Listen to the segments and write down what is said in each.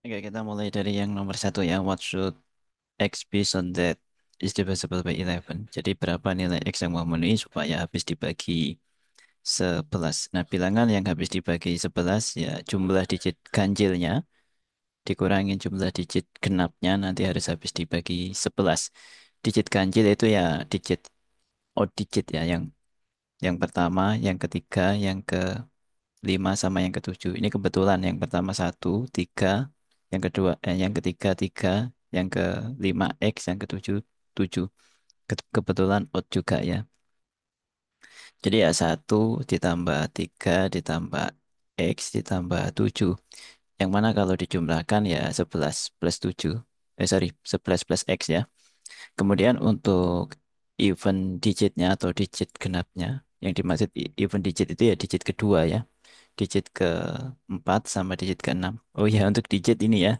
Oke, kita mulai dari yang nomor satu ya. What should X be so that is divisible by 11? Jadi berapa nilai X yang memenuhi supaya habis dibagi 11? Nah, bilangan yang habis dibagi 11 ya jumlah digit ganjilnya dikurangin jumlah digit genapnya nanti harus habis dibagi 11. Digit ganjil itu ya digit odd digit ya yang pertama, yang ketiga, yang ke 5 sama yang ketujuh. Ini kebetulan yang pertama satu, tiga, yang kedua, yang ketiga tiga, yang ke 5 X, yang ketujuh tujuh. Kebetulan odd juga ya. Jadi ya satu ditambah tiga ditambah X ditambah tujuh. Yang mana kalau dijumlahkan ya 11 plus tujuh. Sorry, 11 plus X ya. Kemudian untuk even digitnya atau digit genapnya, yang dimaksud even digit itu ya digit kedua ya. Digit keempat sama digit keenam. Oh ya, untuk digit ini ya,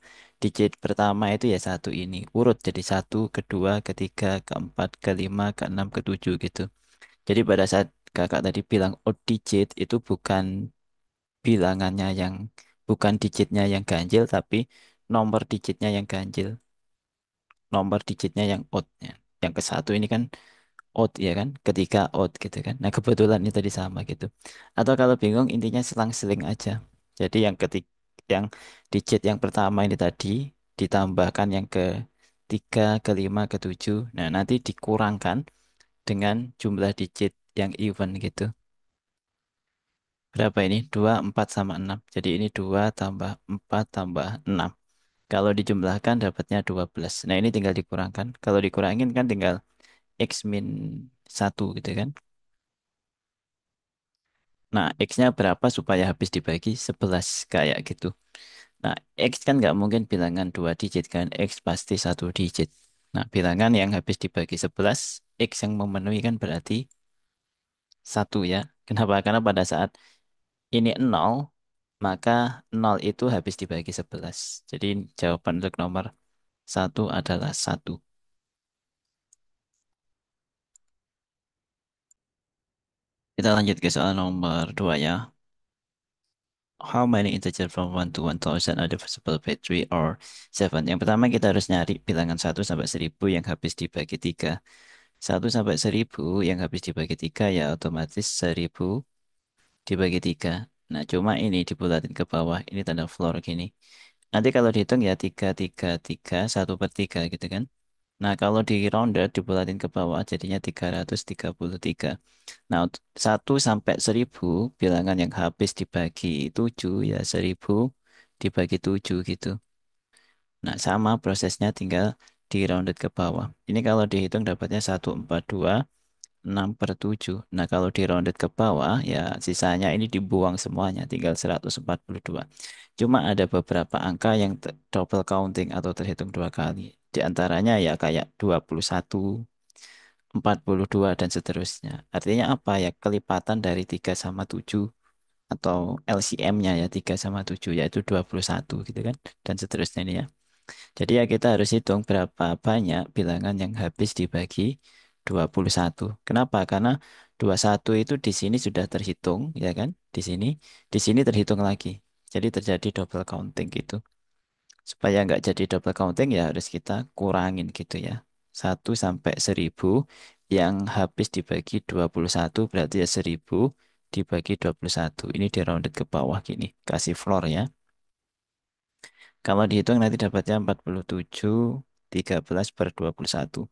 digit pertama itu ya satu ini. Urut jadi satu, kedua, ketiga, keempat, kelima, keenam, ketujuh gitu. Jadi pada saat kakak tadi bilang odd digit itu bilangannya yang, bukan digitnya yang ganjil, tapi nomor digitnya yang ganjil. Nomor digitnya yang odd ya. Yang ke satu ini kan odd ya kan, ketiga odd gitu kan. Nah kebetulan ini tadi sama gitu. Atau kalau bingung intinya selang-seling aja. Jadi yang digit yang pertama ini tadi ditambahkan yang ke tiga, kelima, ketujuh. Nah nanti dikurangkan dengan jumlah digit yang even gitu. Berapa ini? 2, 4 sama 6. Jadi ini 2 tambah 4 tambah 6. Kalau dijumlahkan dapatnya 12. Nah ini tinggal dikurangkan. Kalau dikurangin kan tinggal X min satu gitu kan. Nah, X-nya berapa supaya habis dibagi 11 kayak gitu. Nah, X kan nggak mungkin bilangan dua digit kan. X pasti satu digit. Nah, bilangan yang habis dibagi 11 X yang memenuhi kan berarti satu ya. Kenapa? Karena pada saat ini nol maka nol itu habis dibagi 11. Jadi jawaban untuk nomor satu adalah satu. Kita lanjut ke soal nomor 2 ya. How many integer from 1 to 1000 are divisible by 3 or 7? Yang pertama kita harus nyari bilangan 1 sampai 1000 yang habis dibagi 3. 1 sampai 1000 yang habis dibagi 3 ya otomatis 1000 dibagi 3. Nah cuma ini dibulatin ke bawah. Ini tanda floor gini. Nanti kalau dihitung ya 3 3 3 1/3 gitu kan. Nah kalau di rounded dibulatin ke bawah jadinya 333. Nah, untuk 1 sampai 1000 bilangan yang habis dibagi 7 ya 1000 dibagi 7 gitu. Nah, sama prosesnya tinggal di rounded ke bawah. Ini kalau dihitung dapatnya 142 6/7. Nah, kalau di rounded ke bawah ya sisanya ini dibuang semuanya tinggal 142. Cuma ada beberapa angka yang double counting atau terhitung dua kali. Di antaranya ya kayak 21 42 dan seterusnya. Artinya apa ya? Kelipatan dari 3 sama 7 atau LCM-nya ya 3 sama 7 yaitu 21 gitu kan. Dan seterusnya ini ya. Jadi ya kita harus hitung berapa banyak bilangan yang habis dibagi 21. Kenapa? Karena 21 itu di sini sudah terhitung ya kan? Di sini terhitung lagi. Jadi terjadi double counting gitu. Supaya nggak jadi double counting ya harus kita kurangin gitu ya. 1 sampai 1000 yang habis dibagi 21 berarti ya 1000 dibagi 21. Ini di rounded ke bawah gini. Kasih floor ya. Kalau dihitung nanti dapatnya 47 13/21.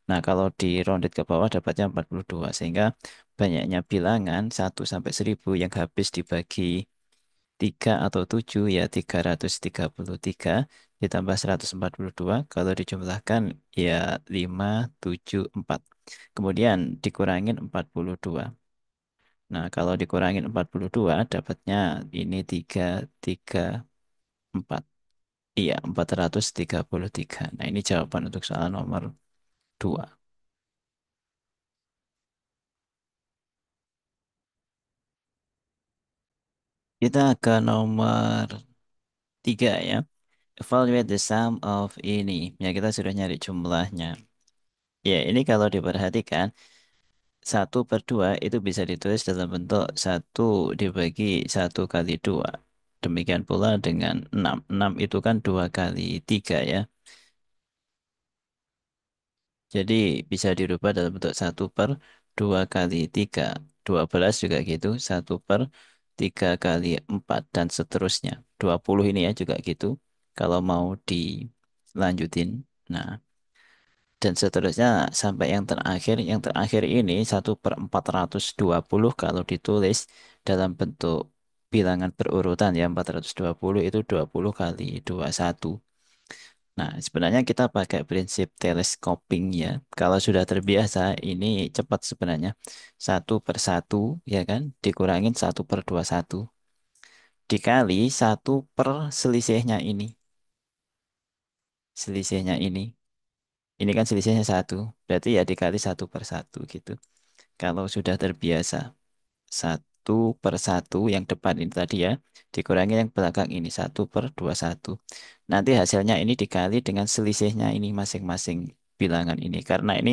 Nah kalau di rounded ke bawah dapatnya 42. Sehingga banyaknya bilangan 1 sampai 1000 yang habis dibagi 3 atau 7 ya 333 ditambah 142 kalau dijumlahkan ya 5 7 4. Kemudian dikurangin 42. Nah, kalau dikurangin 42 dapatnya ini 334. Iya, 433. Nah, ini jawaban untuk soal nomor 2. Kita ke nomor 3 ya. Evaluate the sum of ini. Ya, kita sudah nyari jumlahnya. Ya, ini kalau diperhatikan 1/2 itu bisa ditulis dalam bentuk 1 dibagi 1 kali 2. Demikian pula dengan 6. 6 itu kan 2 kali 3 ya. Jadi bisa dirubah dalam bentuk 1/2 kali 3. 12 juga gitu. 1/3 kali 4 dan seterusnya. 20 ini ya juga gitu. Kalau mau dilanjutin. Nah, dan seterusnya sampai yang terakhir ini 1/420 kalau ditulis dalam bentuk bilangan berurutan ya 420 itu 20 kali 21. Nah, sebenarnya kita pakai prinsip telescoping ya. Kalau sudah terbiasa, ini cepat sebenarnya. 1/1 ya kan, dikurangin 1/21. Dikali 1 per selisihnya ini. Selisihnya ini. Ini kan selisihnya 1. Berarti ya dikali 1/1 gitu. Kalau sudah terbiasa. 1/1 yang depan ini tadi ya. Dikurangi yang belakang ini 1/21. Nanti hasilnya ini dikali dengan selisihnya ini masing-masing bilangan ini. Karena ini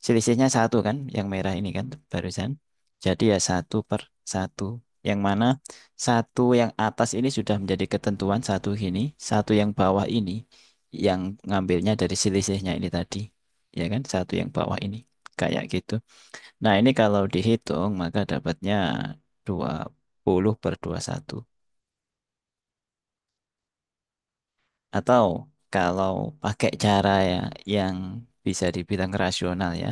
selisihnya 1 kan. Yang merah ini kan barusan. Jadi ya 1/1. Yang mana satu yang atas ini sudah menjadi ketentuan satu ini. Satu yang bawah ini. Yang ngambilnya dari selisihnya ini tadi. Ya kan. Satu yang bawah ini. Kayak gitu. Nah, ini kalau dihitung maka dapatnya 20/21. Atau kalau pakai cara ya yang bisa dibilang rasional ya,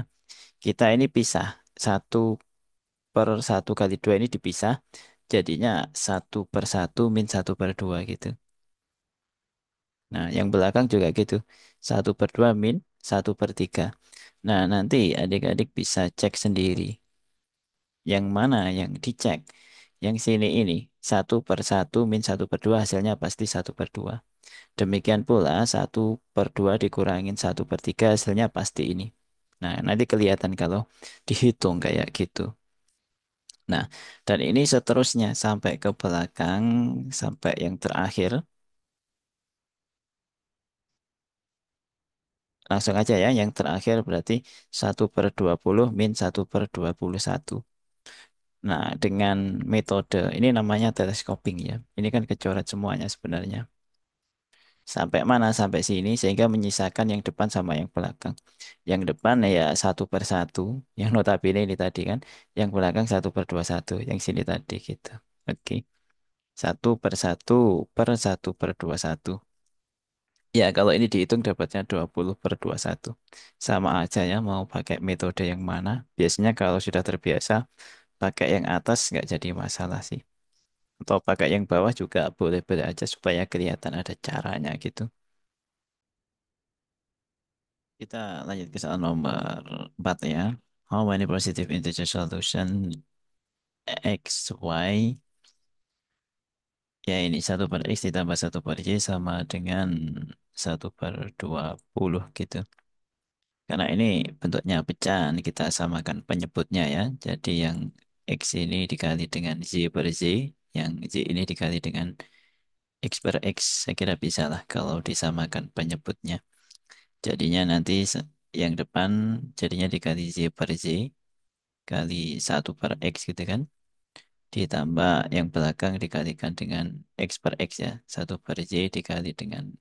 kita ini pisah 1/1 kali 2 ini dipisah, jadinya 1/1 min 1/2 gitu. Nah, yang belakang juga gitu, 1/2 min 1/3. Nah, nanti adik-adik bisa cek sendiri. Yang mana yang dicek? Yang sini ini 1/1 min 1/2 hasilnya pasti 1/2. Demikian pula 1/2 dikurangin 1/3 hasilnya pasti ini. Nah, nanti kelihatan kalau dihitung kayak gitu. Nah, dan ini seterusnya sampai ke belakang sampai yang terakhir. Langsung aja ya, yang terakhir berarti 1/20 min 1/21. Nah, dengan metode ini namanya telescoping ya. Ini kan kecoret semuanya sebenarnya. Sampai mana? Sampai sini sehingga menyisakan yang depan sama yang belakang. Yang depan ya 1/1, yang notabene ini tadi kan. Yang belakang 1/21, yang sini tadi gitu. Oke. 1/1 per 1/21. Ya, kalau ini dihitung dapatnya 20/21. Sama aja ya, mau pakai metode yang mana. Biasanya kalau sudah terbiasa, pakai yang atas nggak jadi masalah sih. Atau pakai yang bawah juga boleh-boleh aja supaya kelihatan ada caranya gitu. Kita lanjut ke soal nomor 4 ya. How many positive integer solution X, Y. Ya ini 1/X ditambah 1/Y sama dengan 1/20 gitu. Karena ini bentuknya pecahan, kita samakan penyebutnya ya. Jadi yang X ini dikali dengan Z/Z, yang Z ini dikali dengan X/X. Saya kira bisa lah kalau disamakan penyebutnya. Jadinya nanti yang depan jadinya dikali Z/Z kali 1/X gitu kan. Ditambah yang belakang dikalikan dengan X/X ya. 1/Z dikali dengan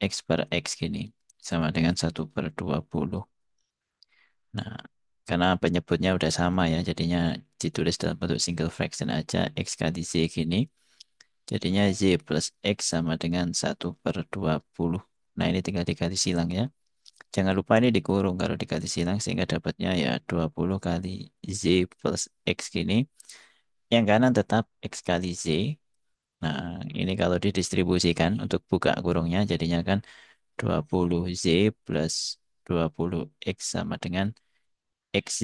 X/X gini. Sama dengan 1/20. Nah, karena penyebutnya udah sama ya, jadinya ditulis dalam bentuk single fraction aja, X kali Z gini. Jadinya Z plus X sama dengan 1/20. Nah, ini tinggal dikali silang ya. Jangan lupa ini dikurung kalau dikali silang sehingga dapatnya ya 20 kali Z plus X gini. Yang kanan tetap X kali Z. Nah, ini kalau didistribusikan untuk buka kurungnya jadinya kan 20Z plus 20X sama dengan XZ.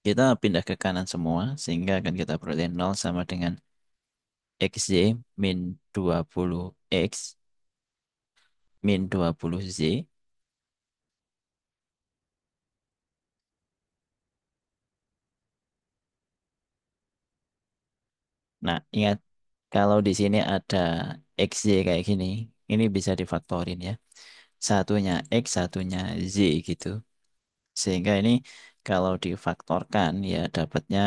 Kita pindah ke kanan semua sehingga akan kita peroleh 0 sama dengan XZ min 20X min 20Z. Nah, ingat kalau di sini ada XZ kayak gini, ini bisa difaktorin ya. Satunya X, satunya Z gitu. Sehingga ini kalau difaktorkan ya dapatnya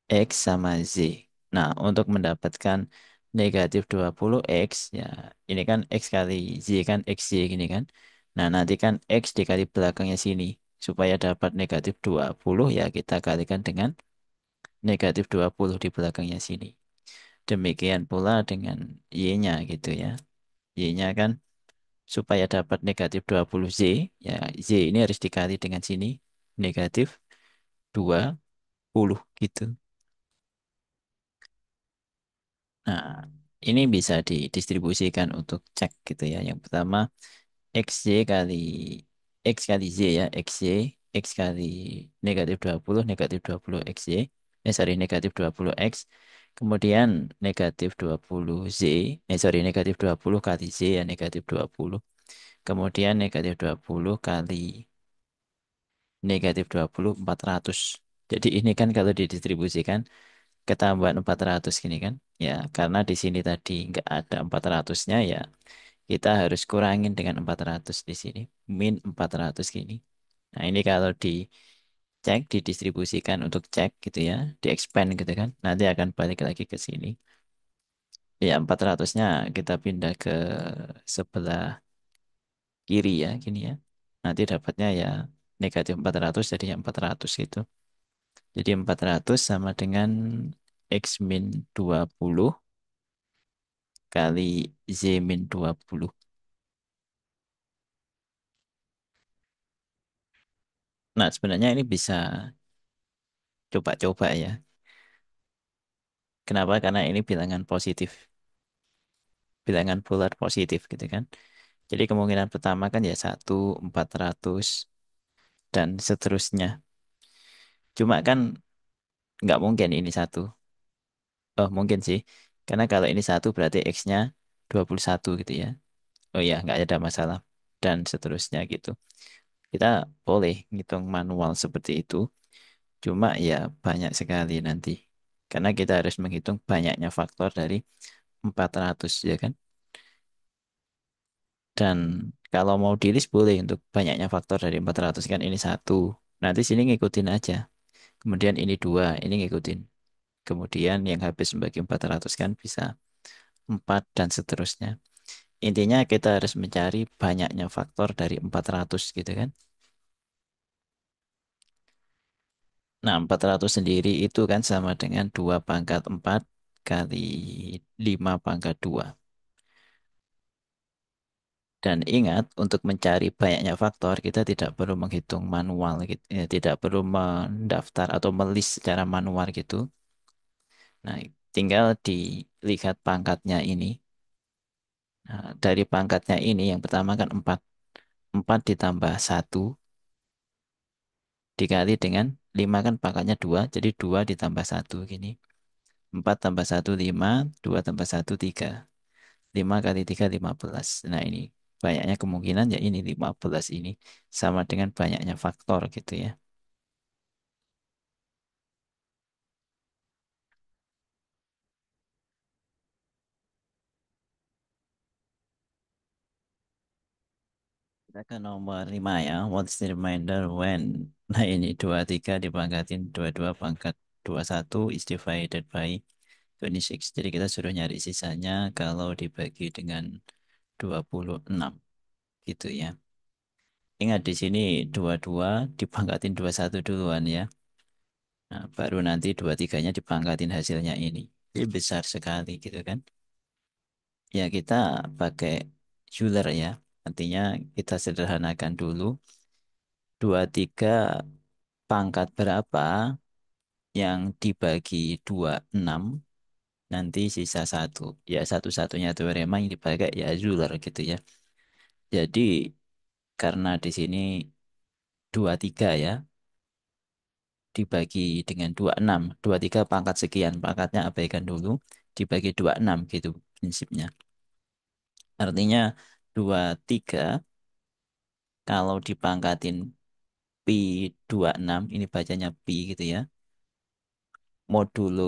X sama Z. Nah, untuk mendapatkan negatif 20X, ya ini kan X kali Z kan XZ gini kan. Nah, nanti kan X dikali belakangnya sini. Supaya dapat negatif 20, ya kita kalikan dengan negatif 20 di belakangnya sini. Demikian pula dengan Y-nya gitu ya. Y-nya kan supaya dapat negatif 20Z, ya Z ini harus dikali dengan sini. Negatif 20 gitu. Nah, ini bisa didistribusikan untuk cek gitu ya. Yang pertama, XY kali X kali Z ya. XY, X kali negatif 20 negatif 20 XY. Sorry, negatif 20X. Kemudian negatif 20Z. Negatif 20 kali Z ya, negatif 20. Kemudian negatif 20 kali negatif 20, 400. Jadi ini kan kalau didistribusikan, ketambahan 400 gini kan. Ya, karena di sini tadi nggak ada 400-nya ya, kita harus kurangin dengan 400 di sini. Min 400 gini. Nah, ini kalau dicek, didistribusikan untuk cek gitu ya, di-expand gitu kan, nanti akan balik lagi ke sini. Ya, 400-nya kita pindah ke sebelah kiri ya, gini ya. Nanti dapatnya ya negatif 400 jadi 400 gitu. Jadi 400 sama dengan X min 20 kali Z min 20. Nah, sebenarnya ini bisa coba-coba ya. Kenapa? Karena ini bilangan positif, bilangan polar positif gitu kan. Jadi kemungkinan pertama kan ya 1, 400 dan seterusnya. Cuma kan nggak mungkin ini satu. Oh, mungkin sih. Karena kalau ini satu berarti X-nya 21 gitu ya. Oh ya, nggak ada masalah. Dan seterusnya gitu. Kita boleh ngitung manual seperti itu. Cuma ya banyak sekali nanti. Karena kita harus menghitung banyaknya faktor dari 400 ya kan. Dan kalau mau di list boleh untuk banyaknya faktor dari 400 kan ini satu. Nanti sini ngikutin aja. Kemudian ini dua, ini ngikutin. Kemudian yang habis membagi 400 kan bisa 4 dan seterusnya. Intinya kita harus mencari banyaknya faktor dari 400 gitu kan. Nah, 400 sendiri itu kan sama dengan 2 pangkat 4 kali 5 pangkat 2. Dan ingat, untuk mencari banyaknya faktor, kita tidak perlu menghitung manual, gitu. Ya, tidak perlu mendaftar atau melist secara manual gitu. Nah, tinggal dilihat pangkatnya ini. Nah, dari pangkatnya ini, yang pertama kan 4. 4 ditambah 1 dikali dengan 5 kan pangkatnya 2, jadi 2 ditambah 1 gini. 4 tambah 1, 5, 2 tambah 1, 3. 5 kali 3, 15. Nah, ini banyaknya kemungkinan ya ini 15 ini sama dengan banyaknya faktor gitu ya. Kita ke nomor 5 ya. What's the remainder when? Nah, ini 23 dipangkatin 22 pangkat 21 is divided by 26. Jadi kita suruh nyari sisanya kalau dibagi dengan 26 gitu ya. Ingat di sini 22 dipangkatin 21 duluan ya. Nah, baru nanti 23-nya dipangkatin hasilnya ini. Ini besar sekali gitu kan. Ya kita pakai Euler ya. Artinya kita sederhanakan dulu. 23 pangkat berapa yang dibagi 26 nanti sisa satu. Ya satu-satunya teorema yang dipakai ya Euler gitu ya. Jadi karena di sini 23 ya dibagi dengan 26. 23 pangkat sekian. Pangkatnya abaikan dulu. Dibagi 26 gitu prinsipnya. Artinya 23 kalau dipangkatin pi 26 ini bacanya pi gitu ya. Modulo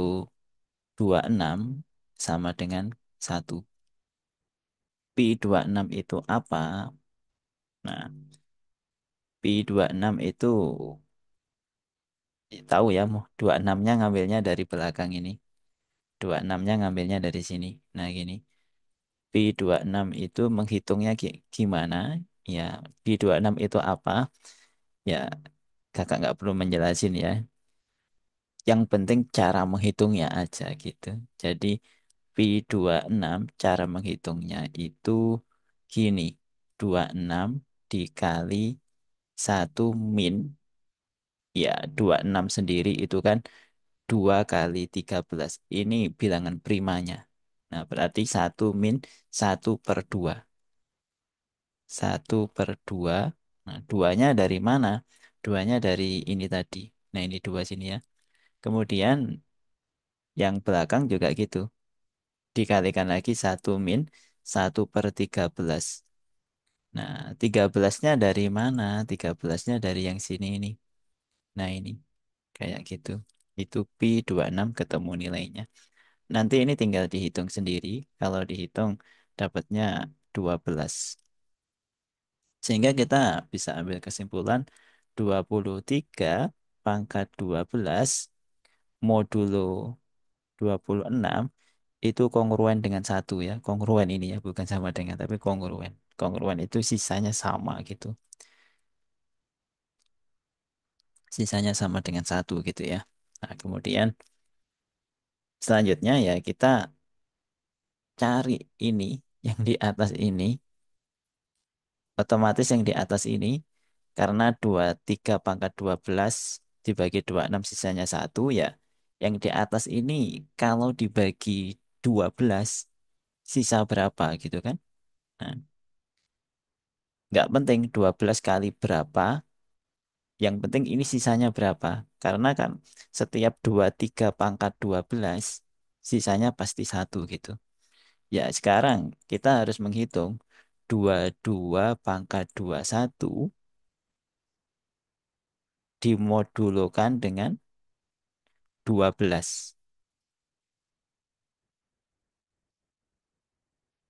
26 sama dengan 1. Pi 26 itu apa? Nah, pi 26 itu Tahu ya, mau 26-nya ngambilnya dari belakang ini. 26-nya ngambilnya dari sini. Nah, gini. Pi 26 itu menghitungnya gimana? Ya, Pi 26 itu apa? Ya, kakak nggak perlu menjelasin ya. Yang penting cara menghitungnya aja gitu. Jadi, Pi 26 cara menghitungnya itu gini. 26 dikali satu min. Ya, 26 sendiri itu kan 2 kali 13. Ini bilangan primanya. Nah, berarti satu min satu per 2. Satu per 2. Nah, duanya dari mana? Duanya dari ini tadi. Nah, ini dua sini ya. Kemudian yang belakang juga gitu. Dikalikan lagi satu min satu per 13. Nah, 13-nya dari mana? 13-nya dari yang sini ini. Nah, ini kayak gitu. Itu pi 26 ketemu nilainya. Nanti ini tinggal dihitung sendiri. Kalau dihitung dapatnya 12. Sehingga kita bisa ambil kesimpulan 23 pangkat 12 modulo 26 itu kongruen dengan satu ya. Kongruen ini ya, bukan sama dengan, tapi kongruen. Kongruen itu sisanya sama gitu. Sisanya sama dengan satu gitu ya. Nah, kemudian selanjutnya ya kita cari ini yang di atas ini. Otomatis yang di atas ini karena 23 pangkat 12 dibagi 26 sisanya satu ya. Yang di atas ini kalau dibagi 12 sisa berapa gitu kan. Nah, nggak penting 12 kali berapa, yang penting ini sisanya berapa. Karena kan setiap 23 pangkat 12 sisanya pasti satu gitu. Ya sekarang kita harus menghitung 22 pangkat 21 dimodulkan dengan 12.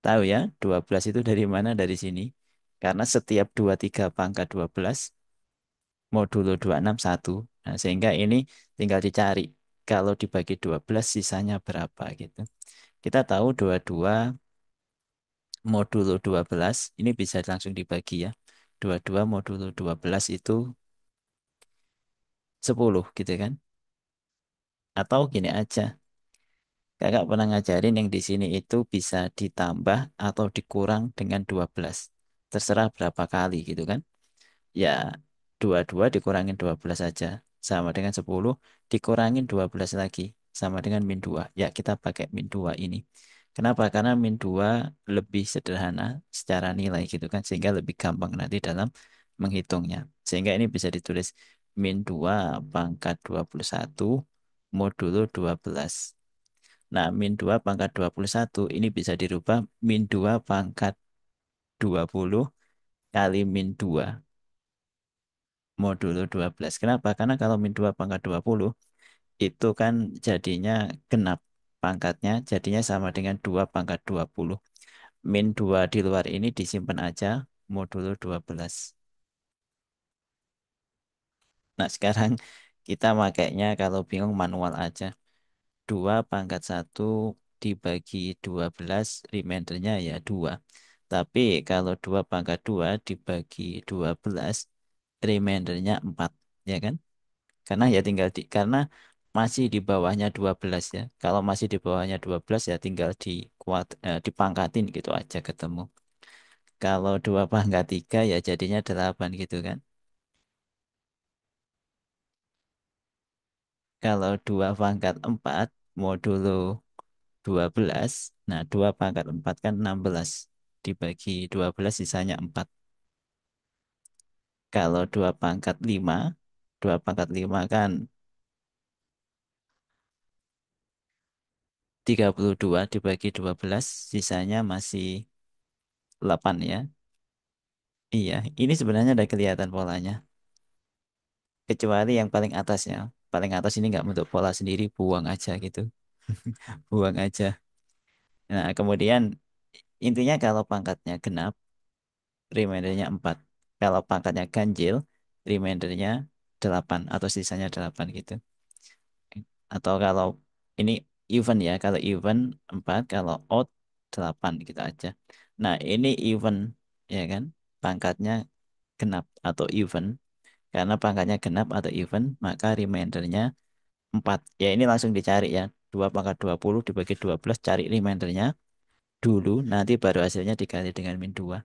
Tahu ya, 12 itu dari mana? Dari sini. Karena setiap 23 pangkat 12 modulo 26 satu. Nah, sehingga ini tinggal dicari. Kalau dibagi 12 sisanya berapa gitu. Kita tahu 22 modulo 12 ini bisa langsung dibagi ya. 22 modulo 12 itu 10 gitu kan. Atau gini aja. Kakak pernah ngajarin yang di sini itu bisa ditambah atau dikurang dengan 12. Terserah berapa kali gitu kan. Ya, 22 dikurangin 12 saja. Sama dengan 10 dikurangin 12 lagi. Sama dengan min 2. Ya, kita pakai min 2 ini. Kenapa? Karena min 2 lebih sederhana secara nilai gitu kan. Sehingga lebih gampang nanti dalam menghitungnya. Sehingga ini bisa ditulis min 2 pangkat 21 modulo 12. Nah, min 2 pangkat 21 ini bisa dirubah min 2 pangkat 20 kali min 2 modulo 12. Kenapa? Karena kalau min 2 pangkat 20 itu kan jadinya genap pangkatnya, jadinya sama dengan 2 pangkat 20. Min 2 di luar ini disimpan aja modulo 12. Nah, sekarang kita makainya kalau bingung manual aja. 2 pangkat 1 dibagi 12, remindernya ya 2. Tapi kalau 2 pangkat 2 dibagi 12, remindernya 4. Ya kan? Karena ya tinggal karena masih di bawahnya 12 ya. Kalau masih di bawahnya 12 ya tinggal dipangkatin gitu aja ketemu. Kalau 2 pangkat 3 ya jadinya 8 gitu kan. Kalau 2 pangkat 4 modulo 12. Nah, 2 pangkat 4 kan 16. Dibagi 12 sisanya 4. Kalau 2 pangkat 5, 2 pangkat 5 kan 32 dibagi 12 sisanya masih 8 ya. Iya, ini sebenarnya udah kelihatan polanya. Kecuali yang paling atasnya. Paling atas ini nggak bentuk pola sendiri, buang aja gitu. Buang aja. Nah, kemudian intinya kalau pangkatnya genap, remindernya 4. Kalau pangkatnya ganjil, remindernya 8 atau sisanya 8 gitu. Atau kalau ini even ya, kalau even 4, kalau odd 8 gitu aja. Nah, ini even ya kan, pangkatnya genap atau even. Karena pangkatnya genap atau even, maka remaindernya 4. Ya ini langsung dicari ya. 2 pangkat 20 dibagi 12, cari remaindernya dulu, nanti baru hasilnya dikali dengan min 2.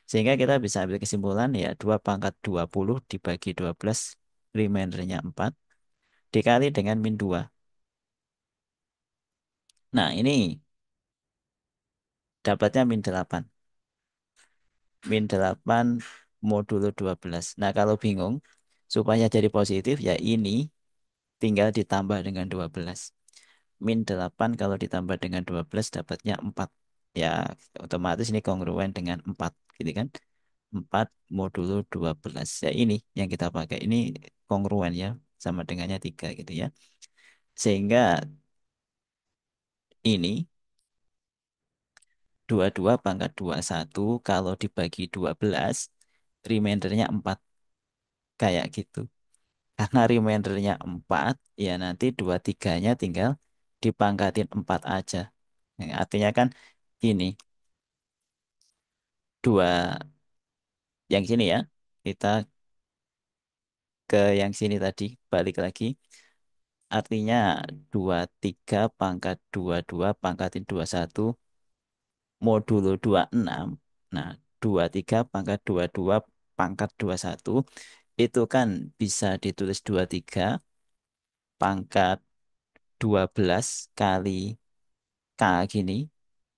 Sehingga kita bisa ambil kesimpulan ya 2 pangkat 20 dibagi 12, remaindernya 4, dikali dengan min 2. Nah ini dapatnya min 8. Min 8 modulo 12. Nah kalau bingung, supaya jadi positif ya ini tinggal ditambah dengan 12. Min 8 kalau ditambah dengan 12 dapatnya 4. Ya otomatis ini kongruen dengan 4 gitu kan. 4 modulo 12. Ya ini yang kita pakai. Ini kongruen ya. Sama dengannya 3 gitu ya. Sehingga ini 22 pangkat 21 kalau dibagi 12 remaindernya 4. Kayak gitu. Karena remaindernya 4 ya nanti 23-nya tinggal dipangkatin 4 aja. Nah, artinya kan ini dua yang sini ya. Kita ke yang sini tadi balik lagi. Artinya 23 pangkat 22 pangkatin 21 modulo 26. Nah, 23 pangkat 22 pangkat 21 itu kan bisa ditulis 23 pangkat 12 kali K gini.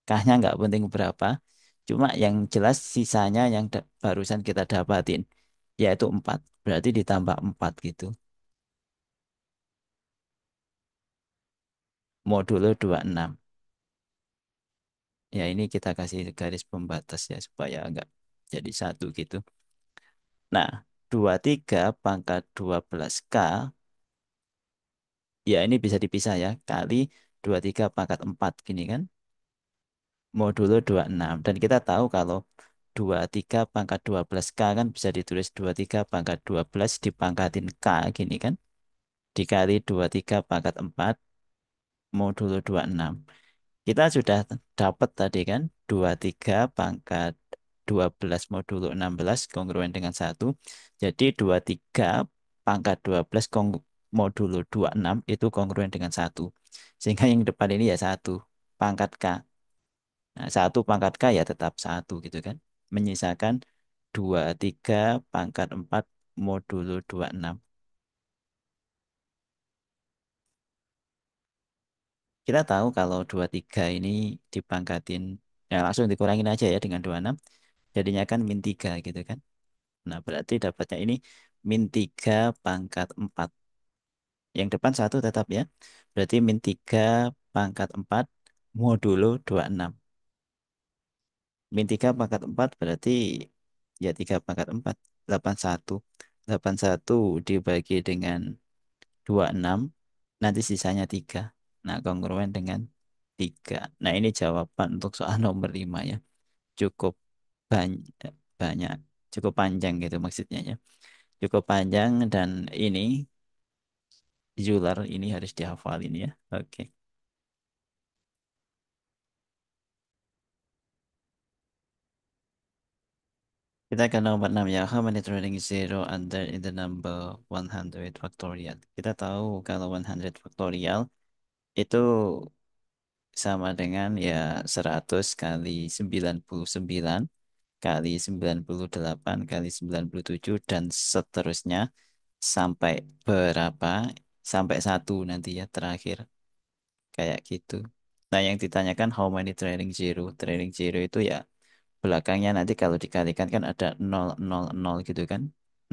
K-nya nggak penting berapa. Cuma yang jelas sisanya yang barusan kita dapatin yaitu 4. Berarti ditambah 4 gitu. Modulo 26. Ya ini kita kasih garis pembatas ya supaya nggak jadi satu gitu. Nah, 23 pangkat 12K ya ini bisa dipisah ya. Kali 23 pangkat 4 gini kan. Modulo 26. Dan kita tahu kalau 23 pangkat 12K kan bisa ditulis 23 pangkat 12 dipangkatin K gini kan. Dikali 23 pangkat 4 modulo 26. Kita sudah dapat tadi kan 23 pangkat 12 modulo 16 kongruen dengan 1. Jadi 23 pangkat 12 modulo 26 itu kongruen dengan 1. Sehingga yang depan ini ya 1 pangkat K. Nah, 1 pangkat K ya tetap 1 gitu kan. Menyisakan 23 pangkat 4 modulo 26. Kita tahu kalau 23 ini dipangkatin, ya langsung dikurangin aja ya dengan 26. Jadinya kan min 3 gitu kan. Nah, berarti dapatnya ini min 3 pangkat 4. Yang depan 1 tetap ya. Berarti min 3 pangkat 4 modulo 26. Min 3 pangkat 4 berarti ya 3 pangkat 4. 81. 81 dibagi dengan 26. Nanti sisanya 3. Nah, kongruen dengan 3. Nah, ini jawaban untuk soal nomor 5 ya. Cukup banyak, banyak, cukup panjang gitu maksudnya ya. Cukup panjang dan ini Euler ini harus dihafalin ya. Oke. Kita ke nomor 6 ya. How many trailing zero under in the number 100 factorial? Kita tahu kalau 100 factorial itu sama dengan ya 100 kali 99 kali 98 kali 97 dan seterusnya sampai berapa? Sampai satu nanti ya terakhir. Kayak gitu. Nah, yang ditanyakan how many trailing zero? Trailing zero itu ya belakangnya nanti kalau dikalikan kan ada 000 gitu kan.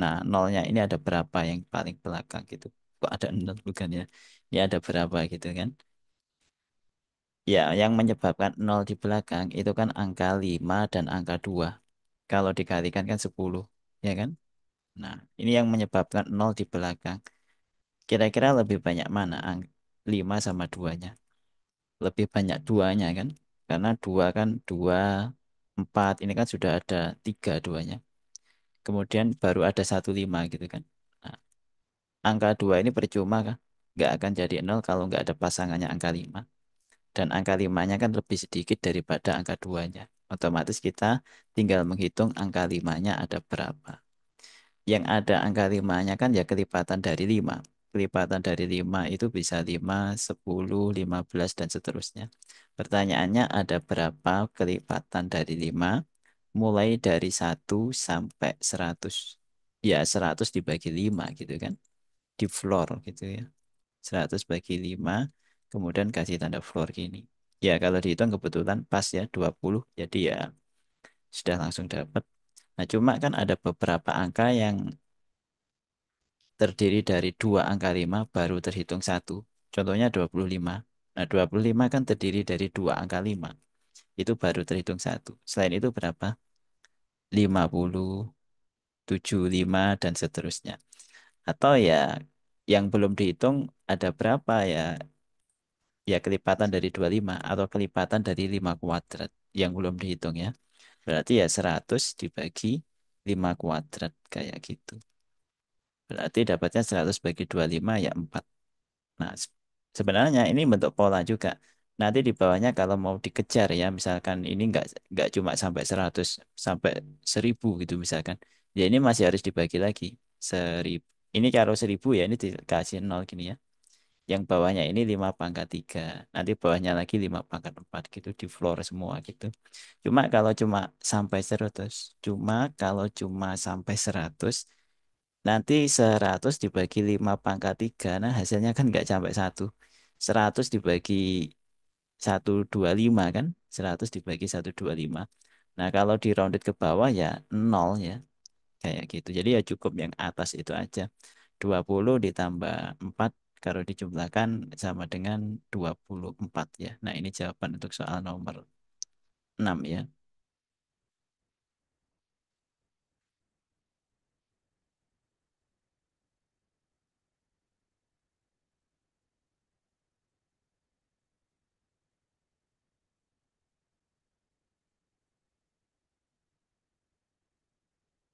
Nah, nolnya ini ada berapa yang paling belakang gitu. Kok ada 0 bukan ya? Ini ada berapa gitu kan. Ya, yang menyebabkan 0 di belakang itu kan angka 5 dan angka 2. Kalau dikalikan kan 10, ya kan? Nah, ini yang menyebabkan 0 di belakang. Kira-kira lebih banyak mana? 5 sama 2-nya? Lebih banyak duanya kan? Karena 2 kan 2, 4. Ini kan sudah ada 3 duanya. Kemudian baru ada 1 5 gitu kan. Nah, angka 2 ini percuma kan? Nggak akan jadi nol kalau nggak ada pasangannya angka 5. Dan angka 5-nya kan lebih sedikit daripada angka 2-nya. Otomatis kita tinggal menghitung angka 5-nya ada berapa. Yang ada angka 5-nya kan ya kelipatan dari 5. Kelipatan dari 5 itu bisa 5, 10, 15, dan seterusnya. Pertanyaannya ada berapa kelipatan dari 5? Mulai dari 1 sampai 100. Ya 100 dibagi 5 gitu kan. Di floor gitu ya. 100 bagi 5, kemudian kasih tanda floor gini. Ya kalau dihitung kebetulan pas ya 20, jadi ya sudah langsung dapat. Nah cuma kan ada beberapa angka yang terdiri dari dua angka 5 baru terhitung satu. Contohnya 25. Nah 25 kan terdiri dari dua angka 5. Itu baru terhitung satu. Selain itu berapa? 50, 75, dan seterusnya. Atau ya yang belum dihitung ada berapa ya? Ya kelipatan dari 25 atau kelipatan dari 5 kuadrat yang belum dihitung ya. Berarti ya 100 dibagi 5 kuadrat kayak gitu. Berarti dapatnya 100 bagi 25 ya 4. Nah, sebenarnya ini bentuk pola juga. Nanti di bawahnya kalau mau dikejar ya, misalkan ini nggak cuma sampai 100, sampai 1000 gitu misalkan. Ya ini masih harus dibagi lagi. 1000. Ini kalau 1000 ya ini dikasih 0 gini ya. Yang bawahnya ini 5 pangkat 3. Nanti bawahnya lagi 5 pangkat 4 gitu di floor semua gitu. Cuma kalau cuma sampai 100, nanti 100 dibagi 5 pangkat 3. Nah hasilnya kan nggak sampai 1. 100 dibagi 125 kan. 100 dibagi 125. Nah kalau di rounded ke bawah ya 0 ya. Kayak gitu. Jadi ya cukup yang atas itu aja. 20 ditambah 4 kalau dijumlahkan sama dengan 24 ya. Nah, ini jawaban untuk soal nomor 6 ya.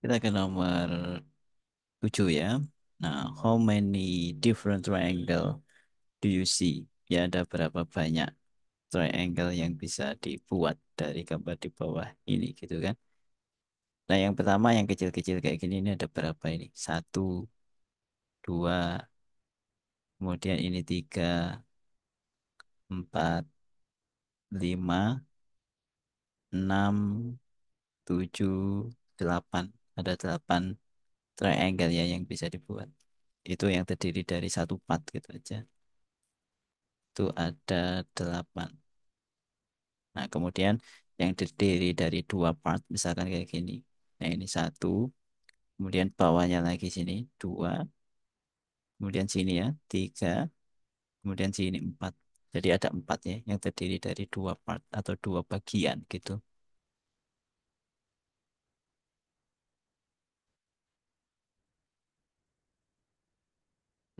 Kita ke nomor 7 ya. Nah, how many different triangle do you see? Ya, ada berapa banyak triangle yang bisa dibuat dari gambar di bawah ini gitu kan. Nah, yang pertama yang kecil-kecil kayak gini ini ada berapa ini? Satu, dua, kemudian ini tiga, empat, lima, enam, tujuh, delapan. Ada 8 triangle ya yang bisa dibuat. Itu yang terdiri dari satu part gitu aja. Itu ada 8. Nah, kemudian yang terdiri dari dua part, misalkan kayak gini. Nah, ini satu, kemudian bawahnya lagi sini, dua, kemudian sini ya, tiga, kemudian sini empat. Jadi ada 4 ya, yang terdiri dari dua part atau dua bagian gitu.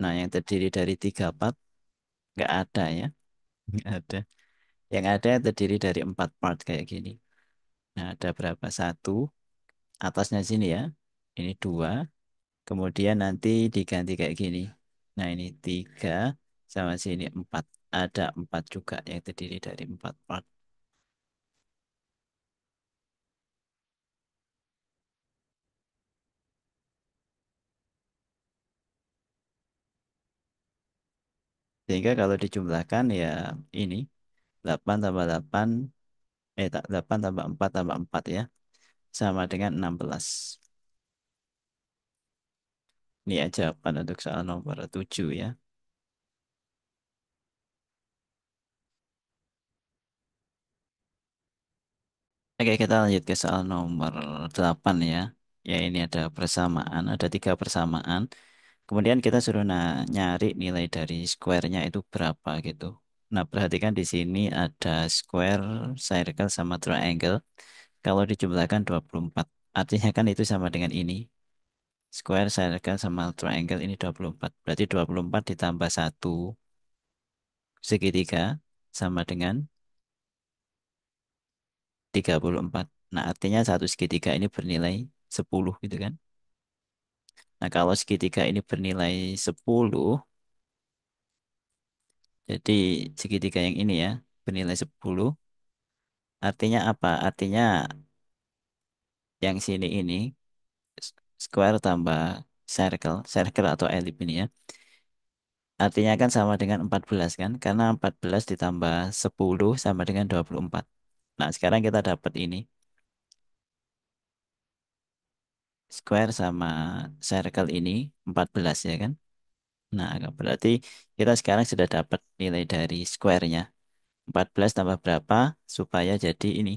Nah, yang terdiri dari 3 part, nggak ada ya, nggak ada. Yang ada terdiri dari 4 part kayak gini. Nah, ada berapa? Satu, atasnya sini ya. Ini dua, kemudian nanti diganti kayak gini. Nah, ini tiga, sama sini 4. Ada 4 juga yang terdiri dari 4 part. Sehingga kalau dijumlahkan ya ini 8 tambah 8, 8 tambah 4 tambah 4 ya. Sama dengan 16. Ini ya jawaban untuk soal nomor 7 ya. Oke, kita lanjut ke soal nomor 8 ya. Ya, ini ada persamaan, ada 3 persamaan. Kemudian kita suruh nyari nilai dari square-nya itu berapa gitu. Nah, perhatikan di sini ada square, circle, sama triangle. Kalau dijumlahkan 24. Artinya kan itu sama dengan ini. Square, circle, sama triangle ini 24. Berarti 24 ditambah satu segitiga sama dengan 34. Nah, artinya satu segitiga ini bernilai 10 gitu kan. Nah, kalau segitiga ini bernilai 10, jadi segitiga yang ini ya, bernilai 10, artinya apa? Artinya yang sini ini, square tambah circle, circle atau ellip ini ya, artinya kan sama dengan 14 kan? Karena 14 ditambah 10 sama dengan 24. Nah, sekarang kita dapat ini, square sama circle ini 14 ya kan? Nah, berarti kita sekarang sudah dapat nilai dari square-nya. 14 tambah berapa supaya jadi ini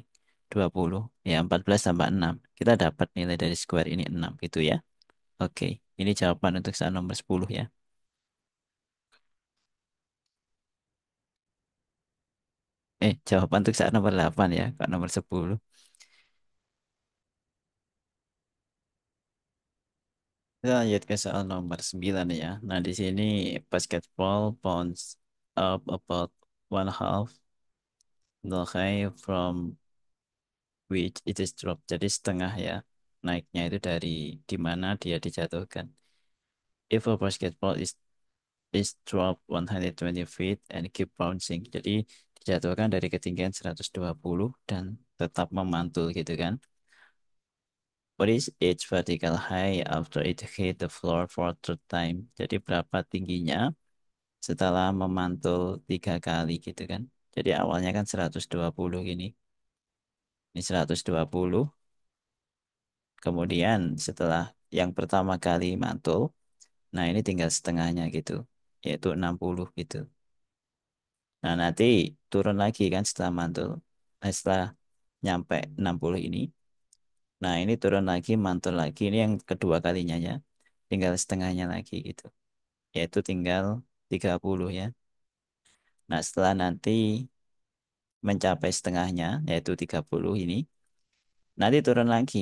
20. Ya, 14 tambah 6. Kita dapat nilai dari square ini 6 gitu ya. Oke, ini jawaban untuk soal nomor 10 ya. Jawaban untuk soal nomor 8 ya, kok nomor 10. Kita lanjut ke soal nomor 9 ya. Nah, di sini basketball bounce up about one half the height from which it is dropped. Jadi setengah ya. Naiknya itu dari di mana dia dijatuhkan. If a basketball is dropped 120 feet and keep bouncing. Jadi dijatuhkan dari ketinggian 120 dan tetap memantul gitu kan. What is its vertical height after it hit the floor for third time? Jadi berapa tingginya setelah memantul 3 kali gitu kan. Jadi awalnya kan 120 gini. Ini 120. Kemudian setelah yang pertama kali mantul, nah ini tinggal setengahnya gitu. Yaitu 60 gitu. Nah, nanti turun lagi kan setelah mantul. Nah, setelah nyampe 60 ini. Nah, ini turun lagi, mantul lagi. Ini yang kedua kalinya ya. Tinggal setengahnya lagi gitu. Yaitu tinggal 30 ya. Nah, setelah nanti mencapai setengahnya, yaitu 30 ini. Nanti turun lagi.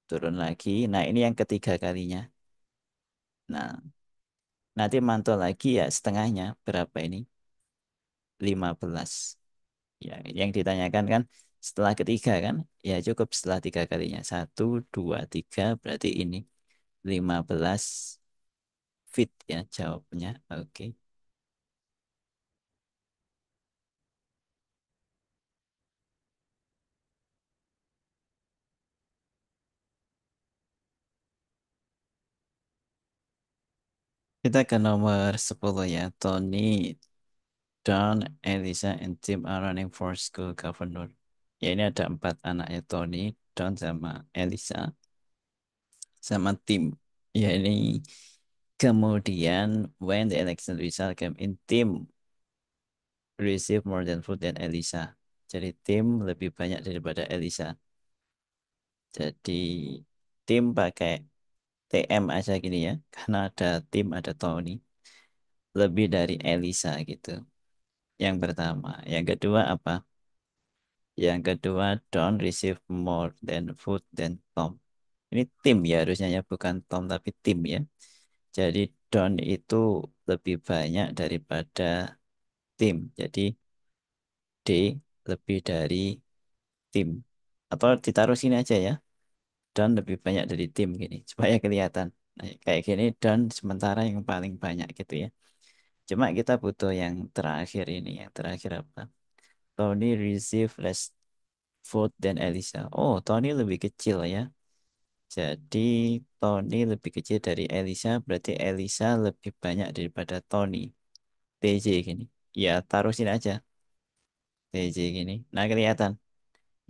Turun lagi. Nah, ini yang ketiga kalinya. Nah, nanti mantul lagi ya setengahnya. Berapa ini? 15. Ya, yang ditanyakan kan setelah ketiga kan, ya cukup setelah 3 kalinya. 1, 2, 3 berarti ini 15 feet ya jawabnya. Oke. Kita ke nomor 10 ya. Tony, Don, Elisa, and Tim are running for school governor. Ya ini ada 4 anaknya Tony, Don sama Elisa sama Tim. Ya ini kemudian when the election result came in, Tim receive more than vote than Elisa. Jadi tim lebih banyak daripada Elisa. Jadi tim pakai TM aja gini ya. Karena ada tim ada Tony. Lebih dari Elisa gitu. Yang pertama. Yang kedua apa? Yang kedua Don receive more than vote than Tom. Ini tim ya harusnya ya. Bukan Tom tapi tim ya. Jadi Don itu lebih banyak daripada tim. Jadi D lebih dari tim. Atau ditaruh sini aja ya. Dan lebih banyak dari tim gini supaya kelihatan. Nah, kayak gini dan sementara yang paling banyak gitu ya. Cuma kita butuh yang terakhir ini. Yang terakhir apa? Tony receive less vote than Elisa. Oh, Tony lebih kecil ya. Jadi Tony lebih kecil dari Elisa, berarti Elisa lebih banyak daripada Tony. TJ gini. Ya, taruh sini aja. TJ gini. Nah, kelihatan.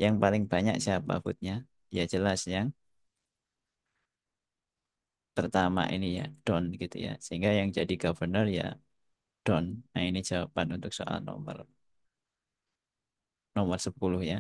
Yang paling banyak siapa vote-nya? Ya jelas yang pertama ini ya Don gitu ya sehingga yang jadi governor ya Don. Nah ini jawaban untuk soal nomor nomor 10 ya.